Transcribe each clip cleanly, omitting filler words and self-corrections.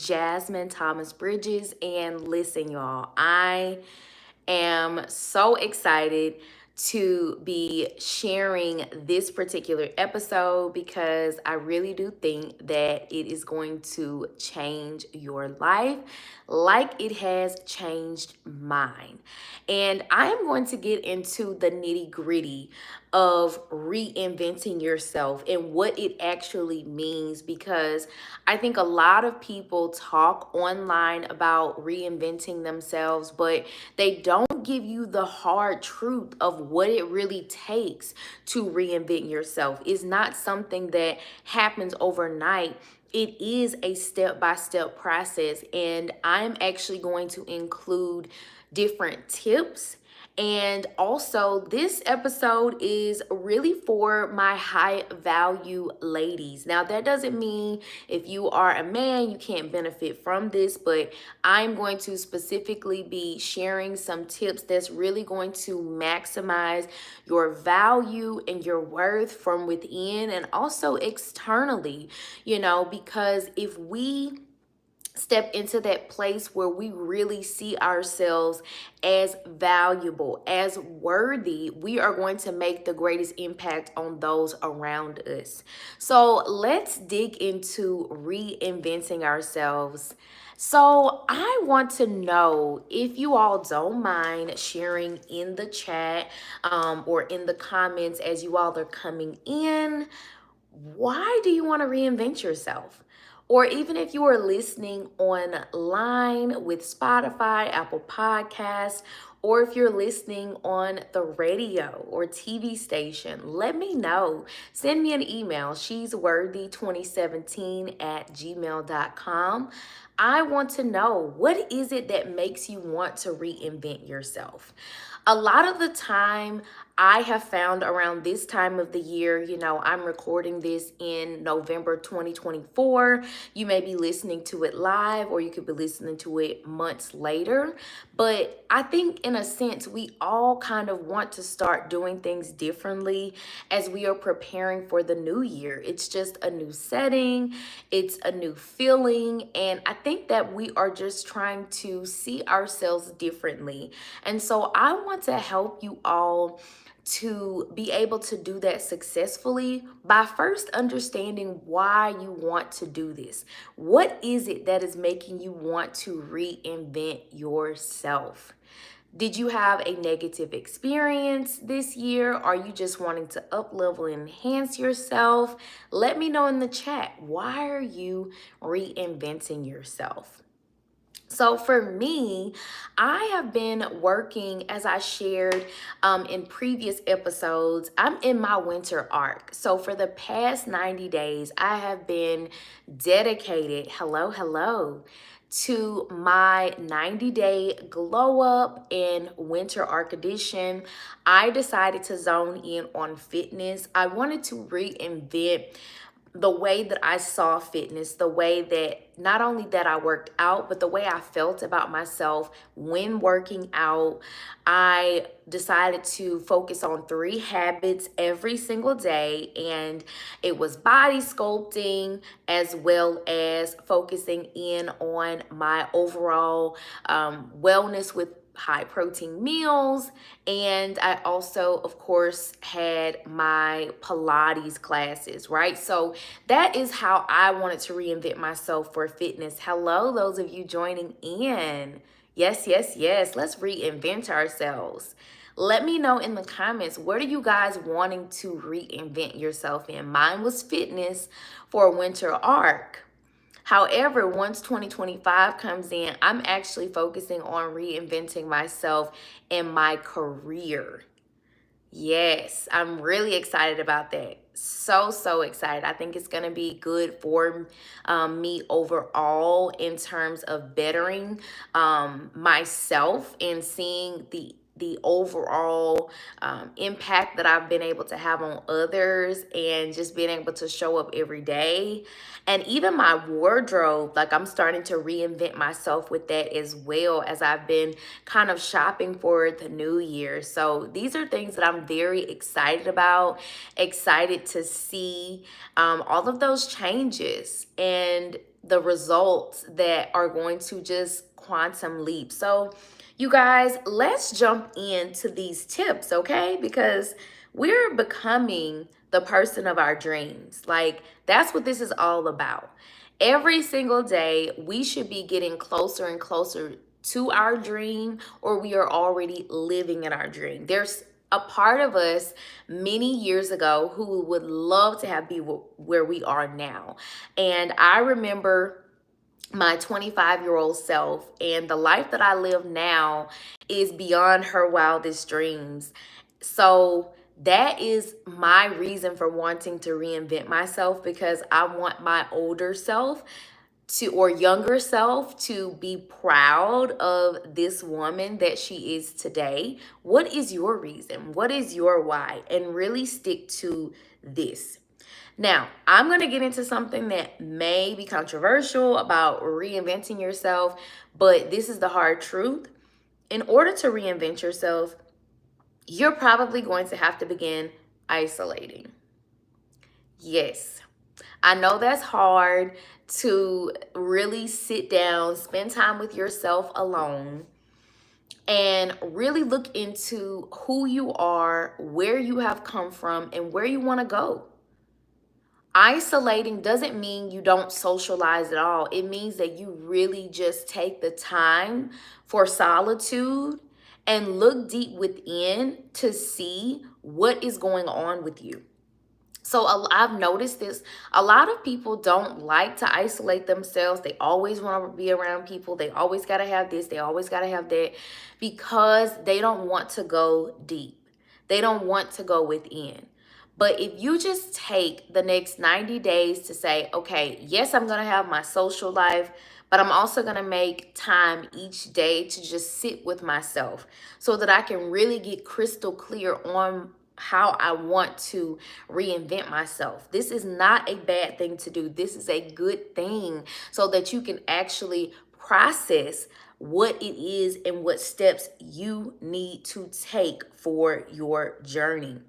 Jasmine Thomas Bridges. And listen, y'all, I am so excited to be sharing this particular episode because I really do think that it is going to change your life like it has changed mine. And I am going to get into the nitty-gritty of reinventing yourself and what it actually means, because I think a lot of people talk online about reinventing themselves, but they don't give you the hard truth of what it really takes to reinvent yourself. It's not something that happens overnight. It is a step-by-step process, and I'm actually going to include different tips. And also, this episode is really for my high value ladies. Now, that doesn't mean if you are a man, you can't benefit from this, but I'm going to specifically be sharing some tips that's really going to maximize your value and your worth from within and also externally, because if we step into that place where we really see ourselves as valuable, as worthy, we are going to make the greatest impact on those around us. So let's dig into reinventing ourselves. So I want to know if you all don't mind sharing in the chat or in the comments as you all are coming in. Why do you want to reinvent yourself? Or even if you are listening online with Spotify, Apple Podcasts, or if you're listening on the radio or TV station, let me know. Send me an email, she's worthy2017 at gmail.com. I want to know, what is it that makes you want to reinvent yourself? A lot of the time, I have found around this time of the year, I'm recording this in November 2024. You may be listening to it live, or you could be listening to it months later. But I think in a sense, we all kind of want to start doing things differently as we are preparing for the new year. It's just a new setting, it's a new feeling. And I think that we are just trying to see ourselves differently. And so I want to help you all to be able to do that successfully by first understanding why you want to do this. What is it that is making you want to reinvent yourself? Did you have a negative experience this year? Are you just wanting to up level and enhance yourself? Let me know in the chat. Why are you reinventing yourself? So for me, I have been working, as I shared in previous episodes, I'm in my winter arc. So for the past 90 days, I have been dedicated, hello, to my 90-day glow up in winter arc edition. I decided to zone in on fitness. I wanted to reinvent the way that I saw fitness, the way that not only that I worked out, but the way I felt about myself when working out. I decided to focus on 3 habits every single day, and it was body sculpting as well as focusing in on my overall wellness with high protein meals. And I also, of course, had my Pilates classes, right? So that is how I wanted to reinvent myself for fitness. Hello, those of you joining in. Yes. Let's reinvent ourselves. Let me know in the comments, what are you guys wanting to reinvent yourself in? Mine was fitness for winter arc. However, once 2025 comes in, I'm actually focusing on reinventing myself in my career. Yes, I'm really excited about that. So excited. I think it's going to be good for me overall in terms of bettering myself and seeing the overall impact that I've been able to have on others, and just being able to show up every day. And even my wardrobe, like, I'm starting to reinvent myself with that as well, as I've been kind of shopping for the new year. So these are things that I'm very excited about, excited to see all of those changes. And the results that are going to just quantum leap. So, you guys, let's jump into these tips, okay? Because we're becoming the person of our dreams. Like, that's what this is all about. Every single day, we should be getting closer and closer to our dream, or we are already living in our dream. There's a part of us many years ago who would love to have be where we are now. And I remember my 25-year-old self, and the life that I live now is beyond her wildest dreams. So that is my reason for wanting to reinvent myself, because I want my older self to, or younger self, to be proud of this woman that she is today. What is your reason? What is your why? And really stick to this. Now, I'm going to get into something that may be controversial about reinventing yourself, but this is the hard truth. In order to reinvent yourself, you're probably going to have to begin isolating. Yes, I know that's hard to really sit down, spend time with yourself alone, and really look into who you are, where you have come from, and where you want to go. Isolating doesn't mean you don't socialize at all. It means that you really just take the time for solitude and look deep within to see what is going on with you. So I've noticed this. A lot of people don't like to isolate themselves. They always want to be around people. They always got to have this. They always got to have that, because they don't want to go deep. They don't want to go within. But if you just take the next 90 days to say, okay, yes, I'm going to have my social life, but I'm also going to make time each day to just sit with myself so that I can really get crystal clear on how I want to reinvent myself. This is not a bad thing to do. This is a good thing, so that you can actually process what it is and what steps you need to take for your journey.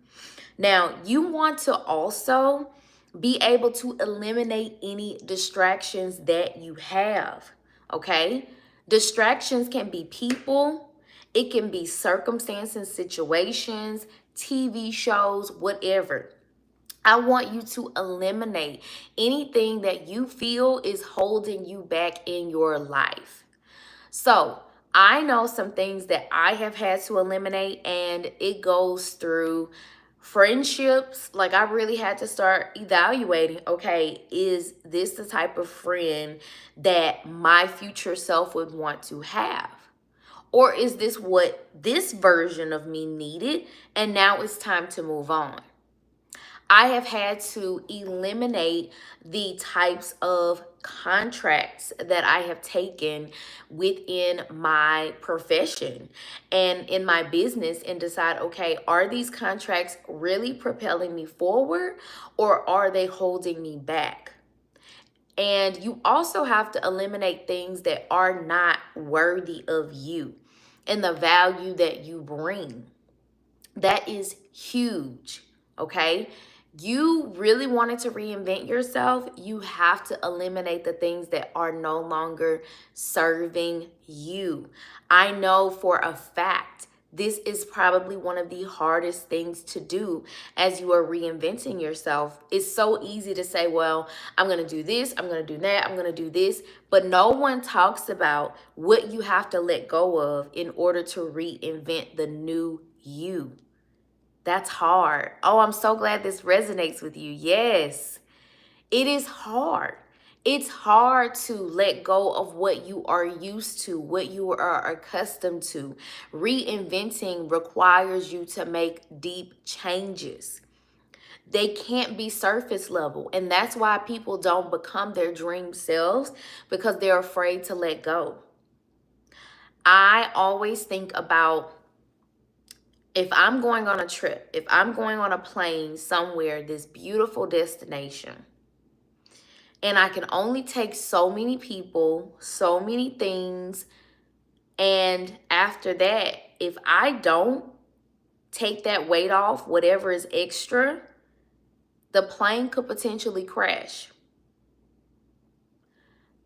Now, you want to also be able to eliminate any distractions that you have, okay? Distractions can be people, it can be circumstances, situations, TV shows, whatever. I want you to eliminate anything that you feel is holding you back in your life. So, I know some things that I have had to eliminate, and it goes through friendships. Like, I really had to start evaluating, okay, is this the type of friend that my future self would want to have? Or is this what this version of me needed, and now it's time to move on? I have had to eliminate the types of contracts that I have taken within my profession and in my business, and decide, okay, are these contracts really propelling me forward, or are they holding me back? And you also have to eliminate things that are not worthy of you and the value that you bring. That is huge, okay? You really wanted to reinvent yourself, you have to eliminate the things that are no longer serving you. I know for a fact this is probably one of the hardest things to do as you are reinventing yourself. It's so easy to say, well, I'm going to do this, I'm going to do that, I'm going to do this, but no one talks about what you have to let go of in order to reinvent the new you. That's hard. Oh, I'm so glad this resonates with you. Yes, it is hard. It's hard to let go of what you are used to, what you are accustomed to. Reinventing requires you to make deep changes. They can't be surface level. And that's why people don't become their dream selves, because they're afraid to let go. I always think about, if I'm going on a trip, if I'm going on a plane somewhere, this beautiful destination, and I can only take so many people, so many things, and after that, if I don't take that weight off, whatever is extra, the plane could potentially crash.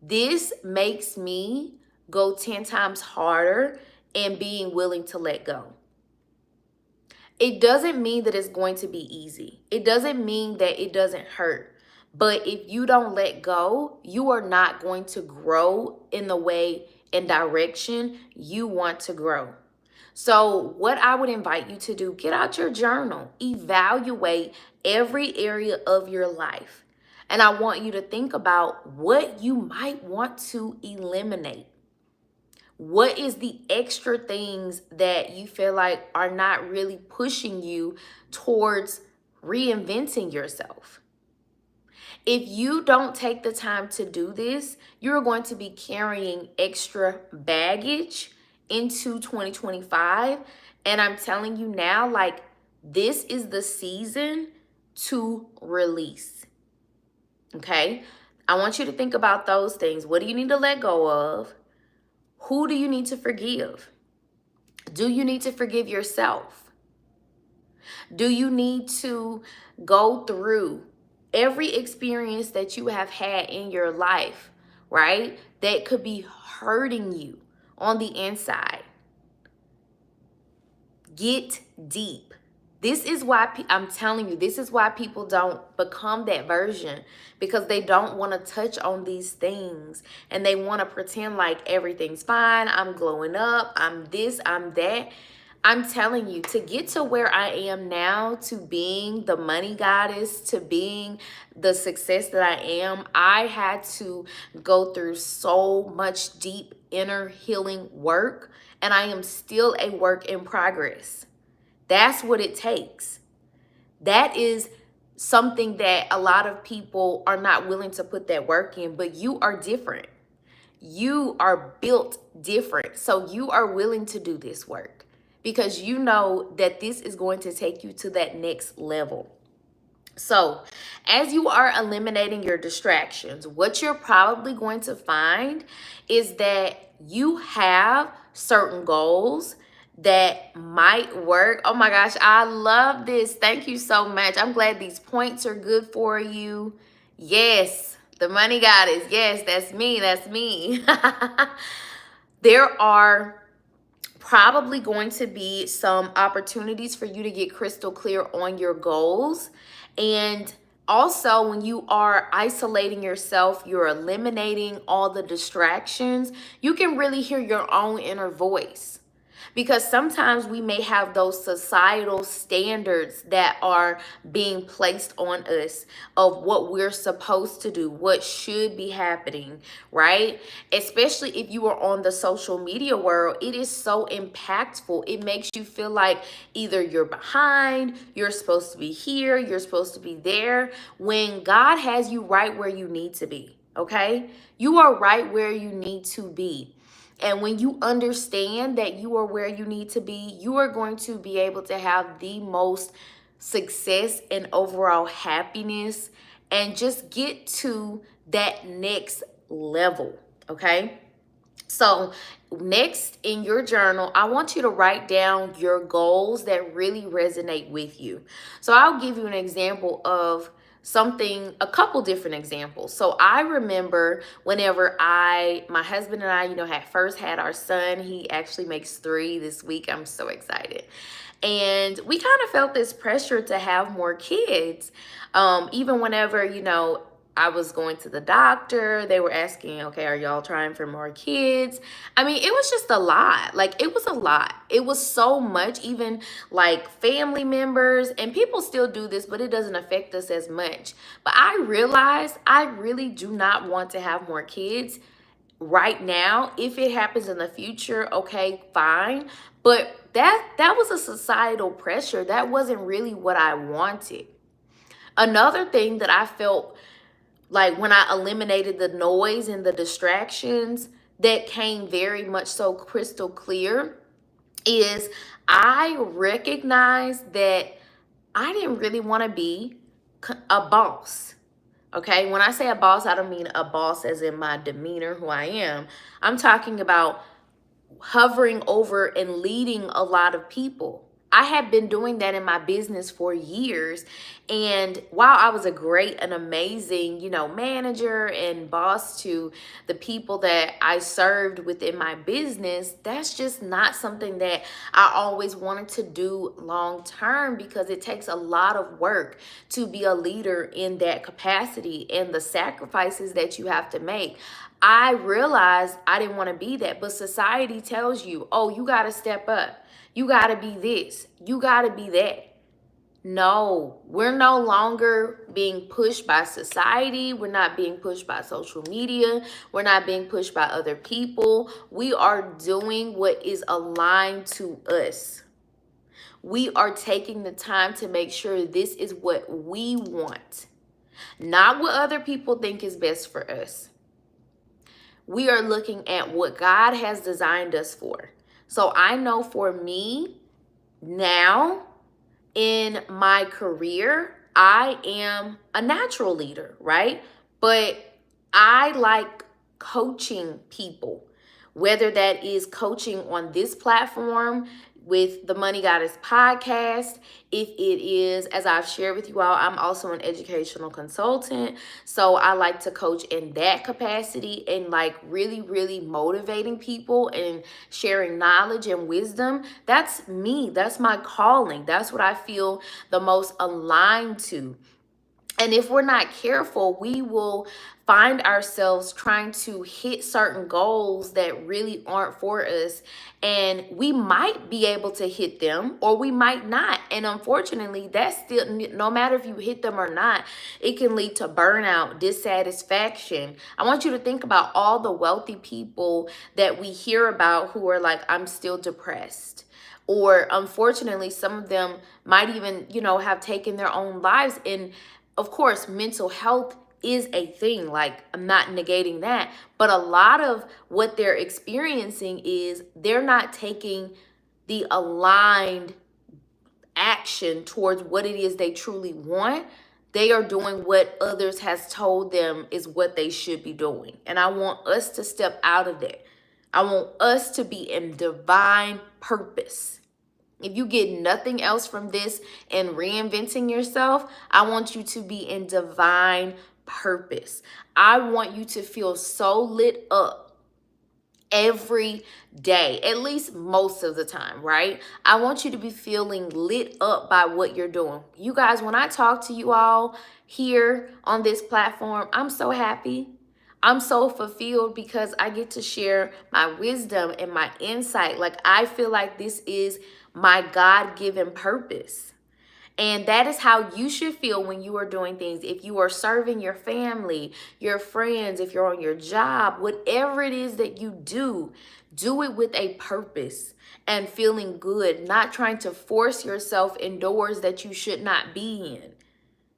This makes me go 10 times harder in being willing to let go. It doesn't mean that it's going to be easy. It doesn't mean that it doesn't hurt. But if you don't let go, you are not going to grow in the way and direction you want to grow. So what I would invite you to do, get out your journal, evaluate every area of your life. And I want you to think about what you might want to eliminate. What is the extra things that you feel like are not really pushing you towards reinventing yourself? If you don't take the time to do this, you're going to be carrying extra baggage into 2025. And I'm telling you now, like, this is the season to release. Okay? I want you to think about those things. What do you need to let go of? Who do you need to forgive? Do you need to forgive yourself? Do you need to go through every experience that you have had in your life, right? That could be hurting you on the inside. Get deep. This is why I'm telling you, this is why people don't become that version, because they don't want to touch on these things and they want to pretend like everything's fine. I'm glowing up. I'm this, I'm that. I'm telling you, to get to where I am now, to being the money goddess, to being the success that I am, I had to go through so much deep inner healing work, and I am still a work in progress. That's what it takes. That is something that a lot of people are not willing to put that work in, but you are different. You are built different. So you are willing to do this work because you know that this is going to take you to that next level. So as you are eliminating your distractions, what you're probably going to find is that you have certain goals that might work. Oh my gosh, I love this. Thank you so much. I'm glad these points are good for you. Yes, the money goddess. Yes, that's me. That's me. There are probably going to be some opportunities for you to get crystal clear on your goals. And also, when you are isolating yourself, you're eliminating all the distractions, you can really hear your own inner voice. Because sometimes we may have those societal standards that are being placed on us of what we're supposed to do, what should be happening, right? Especially if you are on the social media world, it is so impactful. It makes you feel like either you're behind, you're supposed to be here, you're supposed to be there, when God has you right where you need to be, okay? You are right where you need to be. And when you understand that you are where you need to be, you are going to be able to have the most success and overall happiness and just get to that next level, okay? So next in your journal, I want you to write down your goals that really resonate with you. So I'll give you an example of something, a couple different examples. So I remember whenever my husband and I, had first had our son. He actually makes 3 this week. I'm so excited. And we kind of felt this pressure to have more kids. Even whenever, I was going to the doctor, they were asking, okay, are y'all trying for more kids? I mean, it was just a lot. Like, it was a lot. It was so much, even like family members, and people still do this, but it doesn't affect us as much. But I realized I really do not want to have more kids right now. If it happens in the future, okay, fine. But that was a societal pressure. That wasn't really what I wanted. Another thing that I felt like when I eliminated the noise and the distractions that came very much so crystal clear is I recognized that I didn't really want to be a boss. Okay, when I say a boss, I don't mean a boss as in my demeanor, who I am. I'm talking about hovering over and leading a lot of people. I had been doing that in my business for years. And while I was a great and amazing, manager and boss to the people that I served within my business, that's just not something that I always wanted to do long term, because it takes a lot of work to be a leader in that capacity and the sacrifices that you have to make. I realized I didn't want to be that, but society tells you, oh, you got to step up. You got to be this. You got to be that. No, we're no longer being pushed by society. We're not being pushed by social media. We're not being pushed by other people. We are doing what is aligned to us. We are taking the time to make sure this is what we want, not what other people think is best for us. We are looking at what God has designed us for. So I know for me now in my career, I am a natural leader, right? But I like coaching people, whether that is coaching on this platform with the Money Goddess podcast. If it is, as I've shared with you all, I'm also an educational consultant. So I like to coach in that capacity and like really, really motivating people and sharing knowledge and wisdom. That's me. That's my calling. That's what I feel the most aligned to. And if we're not careful, we will find ourselves trying to hit certain goals that really aren't for us. And we might be able to hit them or we might not. And unfortunately, that's still, no matter if you hit them or not, it can lead to burnout, dissatisfaction. I want you to think about all the wealthy people that we hear about who are like, I'm still depressed. Or unfortunately, some of them might even, have taken their own lives. And of course, mental health is a thing. Like, I'm not negating that. But a lot of what they're experiencing is they're not taking the aligned action towards what it is they truly want. They are doing what others has told them is what they should be doing. And I want us to step out of that. I want us to be in divine purpose. If you get nothing else from this and reinventing yourself, I want you to be in divine purpose. I want you to feel so lit up every day, at least most of the time, right? I want you to be feeling lit up by what you're doing. You guys, when I talk to you all here on this platform, I'm so happy. I'm so fulfilled because I get to share my wisdom and my insight. Like, I feel like this is my God-given purpose. And that is how you should feel when you are doing things. If you are serving your family, your friends, if you're on your job, whatever it is that you do it with a purpose and feeling good, not trying to force yourself indoors that you should not be in.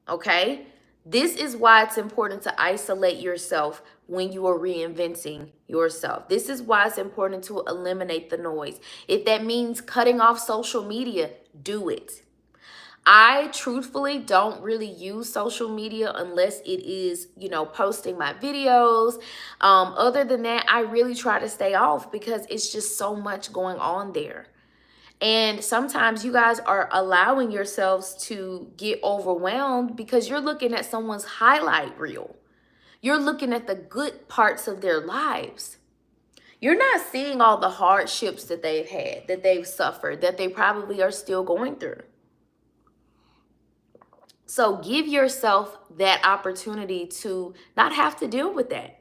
Okay? This is why it's important to isolate yourself when you are reinventing yourself. This is why it's important to eliminate the noise. If that means cutting off social media, do it. I truthfully don't really use social media unless it is, posting my videos. Other than that, I really try to stay off because it's just so much going on there. And sometimes you guys are allowing yourselves to get overwhelmed because you're looking at someone's highlight reel. You're looking at the good parts of their lives. You're not seeing all the hardships that they've had, that they've suffered, that they probably are still going through. So give yourself that opportunity to not have to deal with that,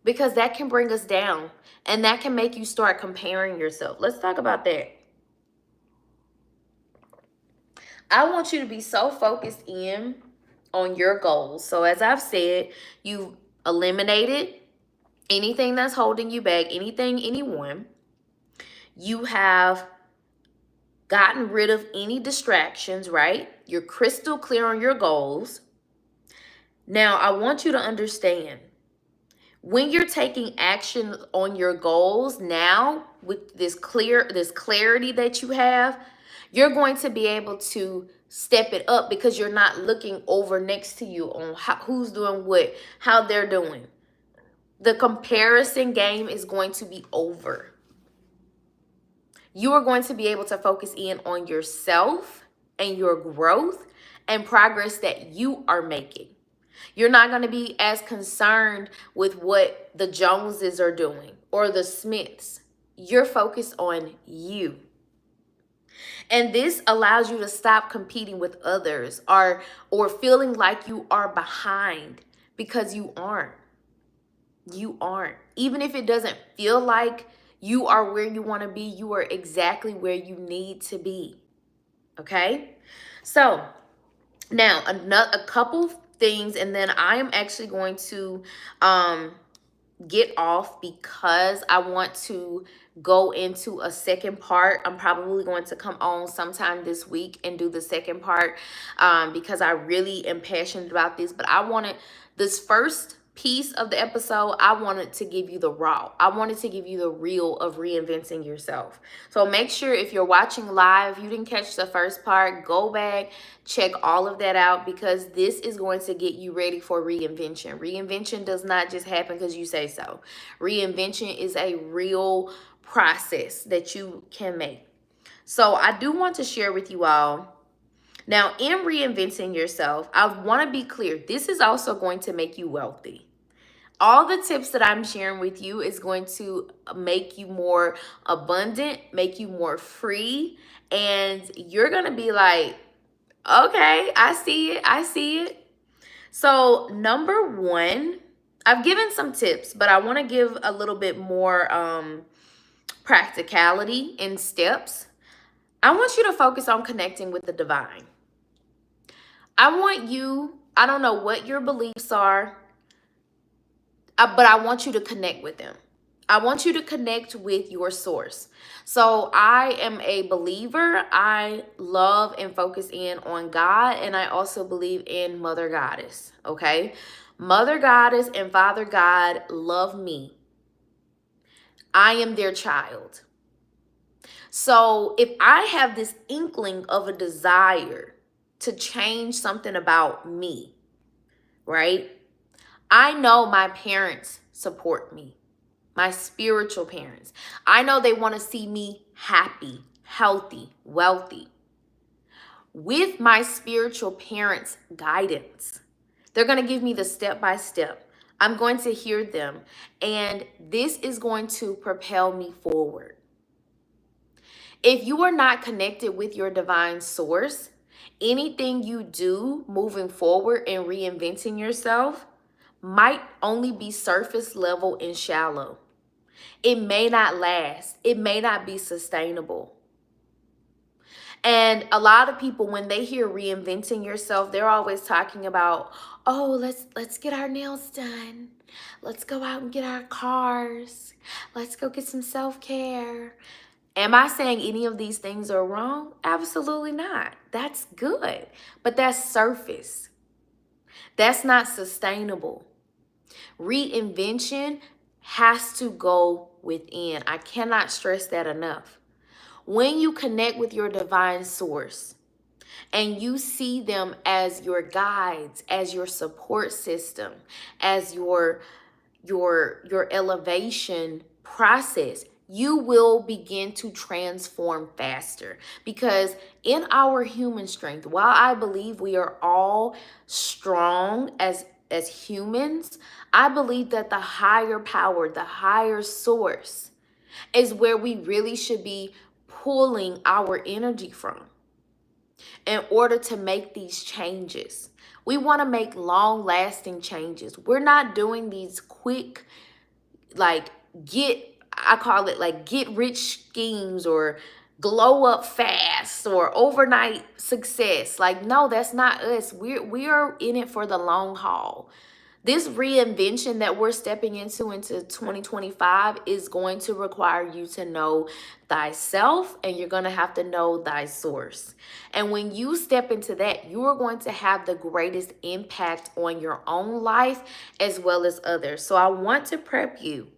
because that can bring us down and that can make you start comparing yourself. Let's talk about that. I want you to be so focused in on your goals. So as I've said, you've eliminated anything that's holding you back, anything, anyone. You have gotten rid of any distractions, right? You're crystal clear on your goals. Now, I want you to understand, when you're taking action on your goals now with this clarity that you have, you're going to be able to step it up because you're not looking over next to you on who's doing what, how they're doing. The comparison game is going to be over. You are going to be able to focus in on yourself and your growth and progress that you are making. You're not going to be as concerned with what the Joneses are doing or the Smiths. You're focused on you. And this allows you to stop competing with others or feeling like you are behind, because you aren't. You aren't. Even if it doesn't feel like you are where you want to be, you are exactly where you need to be. Okay? So now a couple things, and then I am actually going to get off because I want to go into a second part. I'm probably going to come on sometime this week and do the second part because I really am passionate about this. But I wanted this first piece of the episode, I wanted to give you the raw. I wanted to give you the real of reinventing yourself. So make sure if you're watching live, you didn't catch the first part, go back, check all of that out, because this is going to get you ready for reinvention. Reinvention does not just happen because you say so. Reinvention is a real process that you can make. So I do want to share with you all. Now, in reinventing yourself, I want to be clear. This is also going to make you wealthy. All the tips that I'm sharing with you is going to make you more abundant, make you more free, and you're going to be like, okay, I see it. I see it. So number one, I've given some tips, but I want to give a little bit more practicality in steps. I want you to focus on connecting with the divine. I don't know what your beliefs are, but I want you to connect with them. I want you to connect with your source. So I am a believer. I love and focus in on God, and I also believe in Mother Goddess, okay? Mother Goddess and Father God love me. I am their child. So if I have this inkling of a desire to change something about me, right? I know my parents support me, my spiritual parents. I know they want to see me happy, healthy, wealthy. With my spiritual parents' guidance, they're going to give me the step-by-step. I'm going to hear them, and this is going to propel me forward. If you are not connected with your divine source, anything you do moving forward and reinventing yourself might only be surface level and shallow. It may not last. It may not be sustainable. And a lot of people, when they hear reinventing yourself, they're always talking about, oh, let's get our nails done. Let's go out and get our cars. Let's go get some self-care. Am I saying any of these things are wrong? Absolutely not. That's good. But that's surface. That's not sustainable. Reinvention has to go within. I cannot stress that enough. When you connect with your divine source and you see them as your guides, as your support system, as your elevation process, you will begin to transform faster. Because in our human strength, while I believe we are all strong as humans, I believe that the higher power, the higher source is where we really should be pulling our energy from in order to make these changes. We want to make long-lasting changes. We're not doing these quick, I call it get rich schemes or glow up fast or overnight success. No, that's not us. We are in it for the long haul. This reinvention that we're stepping into 2025 is going to require you to know thyself, and you're going to have to know thy source. And when you step into that, you are going to have the greatest impact on your own life as well as others. So I want to prep you.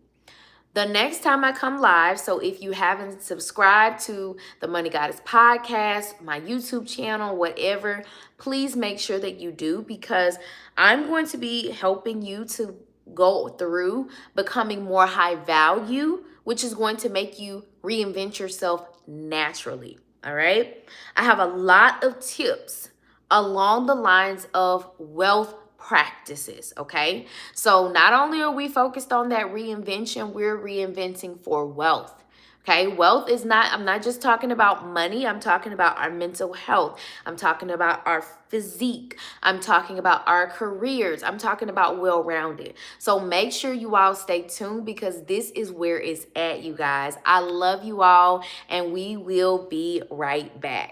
The next time I come live, so if you haven't subscribed to the Money Goddess podcast, my YouTube channel, whatever, please make sure that you do, because I'm going to be helping you to go through becoming more high value, which is going to make you reinvent yourself naturally. All right. I have a lot of tips along the lines of wealth practices. Okay. So not only are we focused on that reinvention, we're reinventing for wealth. Okay, wealth is not, I'm not just talking about money. I'm talking about our mental health. I'm talking about our physique. I'm talking about our careers. I'm talking about well rounded. So make sure you all stay tuned because this is where it's at, you guys. I love you all, and we will be right back.